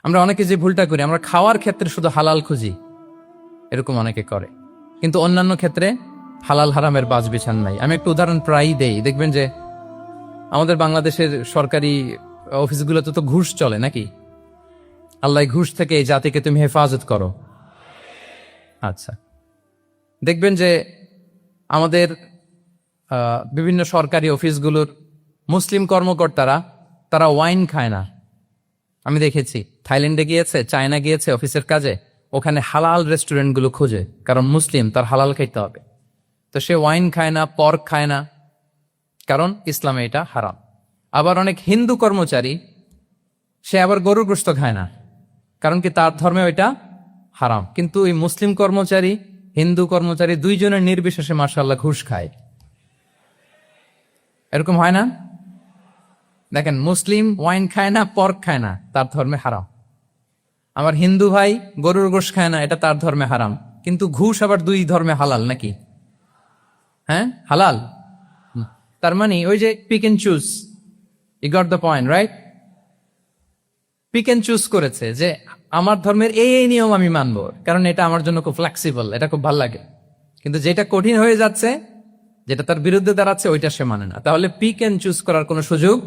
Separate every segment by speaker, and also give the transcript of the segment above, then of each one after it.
Speaker 1: আমরা অনেকে যে ভুলটা করি, আমরা খাওয়ার ক্ষেত্রে শুধু হালাল খুঁজি, এরকম অনেকে করে, কিন্তু অন্যান্য ক্ষেত্রে হালাল হারামের বাজ বিছান নাই। আমি একটু উদাহরণ প্রায়ই দেই, দেখবেন যে আমাদের বাংলাদেশের সরকারি অফিসগুলোতে তো ঘুষ চলে নাকি? আল্লাহ ঘুষ থেকে এই জাতিকে তুমি হেফাজত করো। আচ্ছা, দেখবেন যে আমাদের বিভিন্ন সরকারি অফিসগুলোর মুসলিম কর্মকর্তারা তারা ওয়াইন খায় না। আমি দেখেছি থাইল্যান্ডে গিয়েছে, চায়না গিয়েছে অফিসের কাজে, ওখানে হালাল রেস্টুরেন্টগুলো খোঁজে, কারণ মুসলিম, তার হালাল খাইতে হবে। তো সে ওয়াইন খায় না, পর্ক খায় না, কারণ ইসলামে এটা হারাম। আবার অনেক হিন্দু কর্মচারী, সে আবার গরুর গোশত খায় না, কারণ কি তার ধর্মে ওইটা হারাম। কিন্তু এই মুসলিম কর্মচারী, হিন্দু কর্মচারী দুইজনের নির্বিশেষে মাশাআল্লাহ ঘুষ খায়। এরকম হয় না? দেখেন, মুসলিম ওয়াইন খায় না, পর্ক খায় না, তার ধর্মে হারাম। আমার হিন্দু ভাই গরুর গোশত খায় না, এটা তার ধর্মে হারাম। কিন্তু ঘুষ আবার দুই ধর্মে হালাল নাকি? হ্যাঁ, হালাল। তার মানে ওই যে pick and choose, you got the point, right? Pick and choose করেছে যে আমার ধর্মের এই নিয়ম আমি মানবো, কারণ এটা আমার জন্য খুব ফ্লেক্সিবল, এটা খুব ভালো লাগে। কিন্তু যেটা কঠিন হয়ে যাচ্ছে, যেটা তার বিরুদ্ধে দাঁড়াচ্ছে, ওইটা সে মানে না। তাহলে পিক এন্ড চুজ করার কোনো সুযোগ,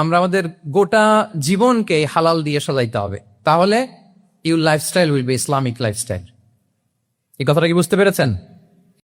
Speaker 1: আমরা আমাদের গোটা জীবনকে হালাল দিয়ে সাজাইতে হবে, তাহলে your lifestyle will be Islamic lifestyle. এই কথাটা কি বুঝতে পেরেছেন?